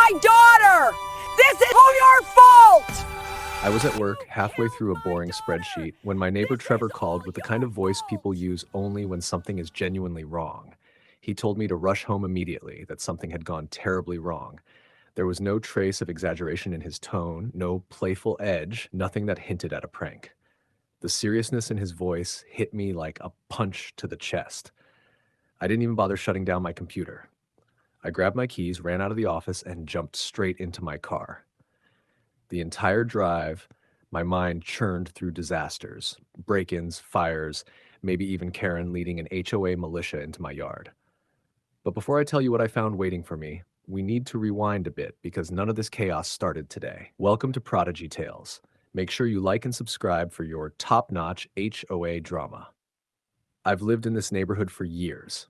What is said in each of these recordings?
my daughter! This is all your fault! I was at work, halfway through a boring spreadsheet, when my neighbor Trevor called with the kind of voice people use only when something is genuinely wrong. He told me to rush home immediately, that something had gone terribly wrong. There was no trace of exaggeration in his tone, no playful edge, nothing that hinted at a prank. The seriousness in his voice hit me like a punch to the chest. I didn't even bother shutting down my computer. I grabbed my keys, ran out of the office, and jumped straight into my car. The entire drive, my mind churned through disasters, break-ins, fires, maybe even Karen leading an HOA militia into my yard. But before I tell you what I found waiting for me, we need to rewind a bit because none of this chaos started today. Welcome to Prodigy Tales. Make sure you like and subscribe for your top-notch HOA drama. I've lived in this neighborhood for years,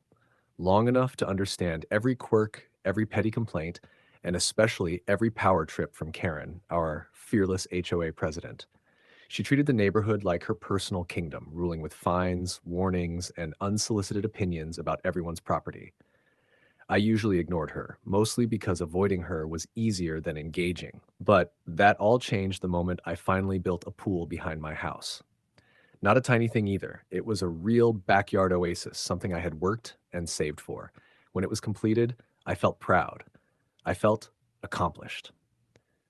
long enough to understand every quirk, every petty complaint, and especially every power trip from Karen, our fearless HOA president. She treated the neighborhood like her personal kingdom, ruling with fines, warnings, and unsolicited opinions about everyone's property. I usually ignored her, mostly because avoiding her was easier than engaging. But that all changed the moment I finally built a pool behind my house. Not a tiny thing either. It was a real backyard oasis, something I had worked and saved for. When it was completed, I felt proud. I felt accomplished.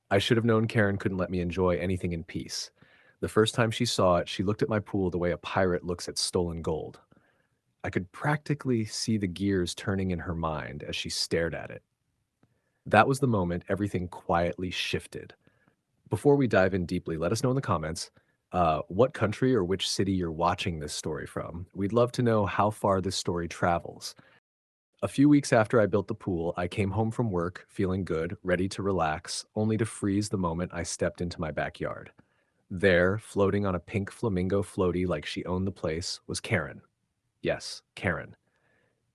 I should have known Karen couldn't let me enjoy anything in peace. The first time she saw it, she looked at my pool the way a pirate looks at stolen gold. I could practically see the gears turning in her mind as she stared at it. That was the moment everything quietly shifted. Before we dive in deeply, let us know in the comments what country or which city you're watching this story from. We'd love to know how far this story travels. A few weeks after I built the pool, I came home from work, feeling good, ready to relax, only to freeze the moment I stepped into my backyard. There, floating on a pink flamingo floaty like she owned the place, was Karen. Yes, Karen.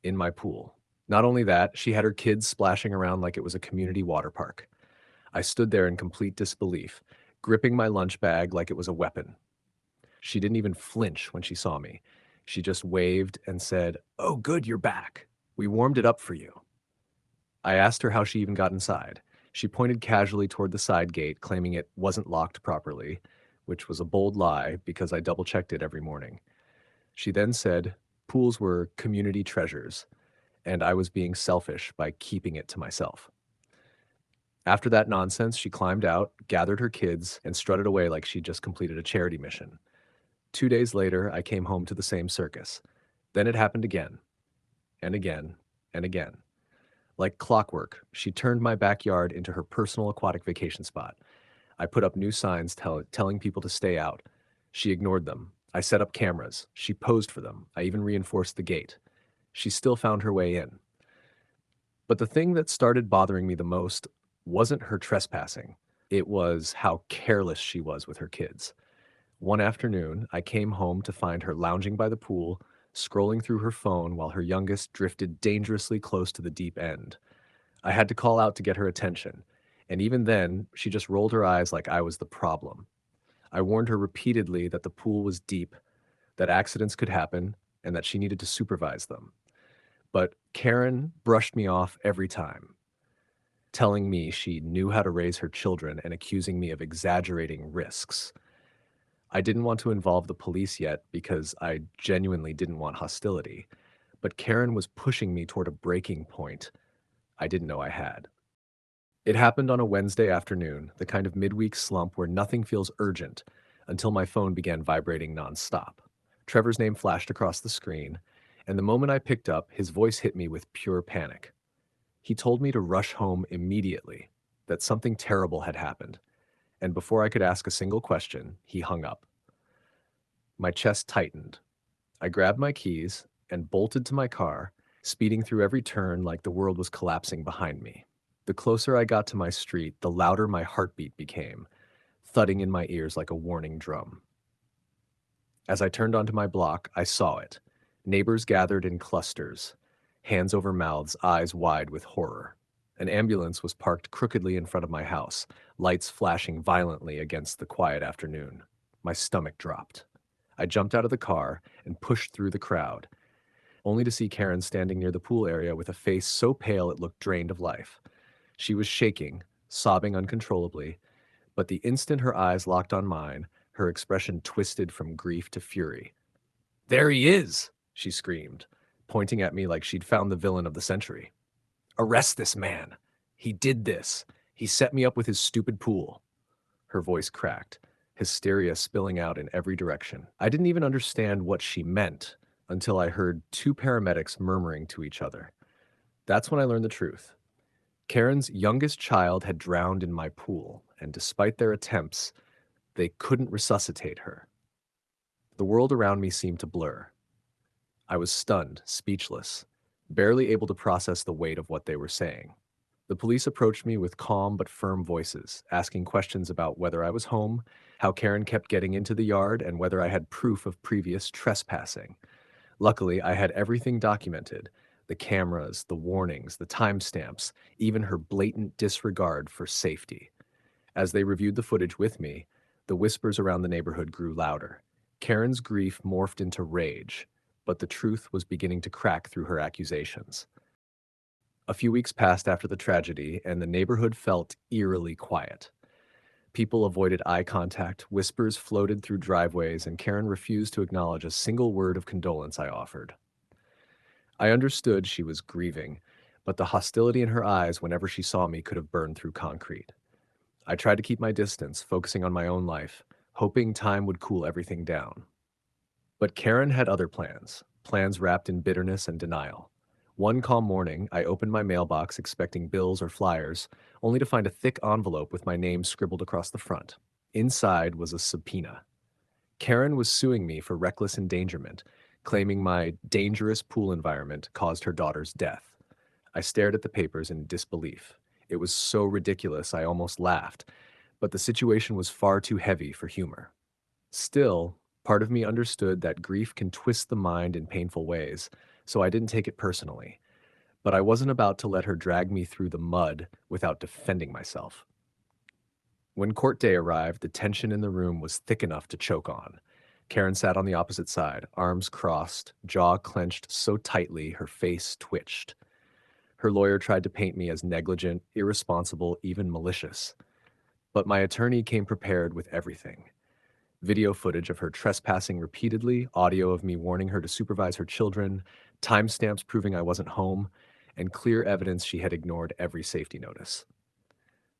In my pool. Not only that, she had her kids splashing around like it was a community water park. I stood there in complete disbelief, gripping my lunch bag like it was a weapon. She didn't even flinch when she saw me. She just waved and said, "Oh, good, you're back. We warmed it up for you." I asked her how she even got inside. She pointed casually toward the side gate, claiming it wasn't locked properly, which was a bold lie because I double-checked it every morning. She then said pools were community treasures, and I was being selfish by keeping it to myself. After that nonsense, she climbed out, gathered her kids, and strutted away like she'd just completed a charity mission. 2 days later, I came home to the same circus. Then it happened again, and again, and again. Like clockwork, she turned my backyard into her personal aquatic vacation spot. I put up new signs telling people to stay out. She ignored them. I set up cameras. She posed for them. I even reinforced the gate. She still found her way in. But the thing that started bothering me the most wasn't her trespassing. It was how careless she was with her kids. One afternoon, I came home to find her lounging by the pool, scrolling through her phone while her youngest drifted dangerously close to the deep end. I had to call out to get her attention, and even then, she just rolled her eyes like I was the problem. I warned her repeatedly that the pool was deep, that accidents could happen, and that she needed to supervise them. But Karen brushed me off every time, telling me she knew how to raise her children and accusing me of exaggerating risks. I didn't want to involve the police yet because I genuinely didn't want hostility, but Karen was pushing me toward a breaking point I didn't know I had. It happened on a Wednesday afternoon, the kind of midweek slump where nothing feels urgent, until my phone began vibrating nonstop. Trevor's name flashed across the screen, and the moment I picked up, his voice hit me with pure panic. He told me to rush home immediately, that something terrible had happened, and before I could ask a single question, he hung up. My chest tightened. I grabbed my keys and bolted to my car, speeding through every turn like the world was collapsing behind me. The closer I got to my street, the louder my heartbeat became, thudding in my ears like a warning drum. As I turned onto my block, I saw it. Neighbors gathered in clusters, hands over mouths, eyes wide with horror. An ambulance was parked crookedly in front of my house, lights flashing violently against the quiet afternoon. My stomach dropped. I jumped out of the car and pushed through the crowd, only to see Karen standing near the pool area with a face so pale it looked drained of life. She was shaking, sobbing uncontrollably, but the instant her eyes locked on mine, her expression twisted from grief to fury. "There he is!" she screamed, pointing at me like she'd found the villain of the century. "Arrest this man! He did this! He set me up with his stupid pool!" Her voice cracked, hysteria spilling out in every direction. I didn't even understand what she meant until I heard two paramedics murmuring to each other. That's when I learned the truth. Karen's youngest child had drowned in my pool, and despite their attempts, they couldn't resuscitate her. The world around me seemed to blur. I was stunned, speechless, barely able to process the weight of what they were saying. The police approached me with calm but firm voices, asking questions about whether I was home, how Karen kept getting into the yard, and whether I had proof of previous trespassing. Luckily, I had everything documented: the cameras, the warnings, the timestamps, even her blatant disregard for safety. As they reviewed the footage with me, the whispers around the neighborhood grew louder. Karen's grief morphed into rage, but the truth was beginning to crack through her accusations. A few weeks passed after the tragedy, and the neighborhood felt eerily quiet. People avoided eye contact, whispers floated through driveways, and Karen refused to acknowledge a single word of condolence I offered. I understood she was grieving, but the hostility in her eyes whenever she saw me could have burned through concrete. I tried to keep my distance, focusing on my own life, hoping time would cool everything down. But Karen had other plans, plans wrapped in bitterness and denial. One calm morning, I opened my mailbox expecting bills or flyers, only to find a thick envelope with my name scribbled across the front. Inside was a subpoena. Karen was suing me for reckless endangerment, claiming my dangerous pool environment caused her daughter's death. I stared at the papers in disbelief. It was so ridiculous I almost laughed, but the situation was far too heavy for humor. Still, part of me understood that grief can twist the mind in painful ways, so I didn't take it personally. But I wasn't about to let her drag me through the mud without defending myself. When court day arrived, the tension in the room was thick enough to choke on. Karen sat on the opposite side, arms crossed, jaw clenched so tightly her face twitched. Her lawyer tried to paint me as negligent, irresponsible, even malicious. But my attorney came prepared with everything: video footage of her trespassing repeatedly, audio of me warning her to supervise her children, timestamps proving I wasn't home, and clear evidence she had ignored every safety notice.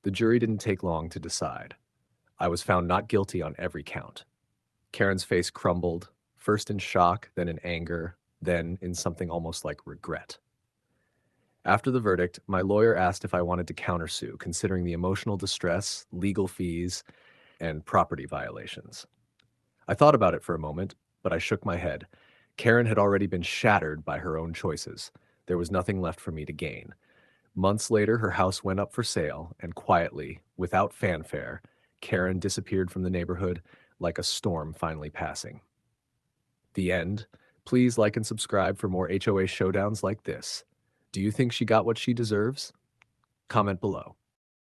The jury didn't take long to decide. I was found not guilty on every count. Karen's face crumbled, first in shock, then in anger, then in something almost like regret. After the verdict, my lawyer asked if I wanted to countersue, considering the emotional distress, legal fees, and property violations. I thought about it for a moment, but I shook my head. Karen had already been shattered by her own choices. There was nothing left for me to gain. Months later, her house went up for sale, and quietly, without fanfare, Karen disappeared from the neighborhood like a storm finally passing. The end. Please like and subscribe for more HOA showdowns like this. Do you think she got what she deserves? Comment below.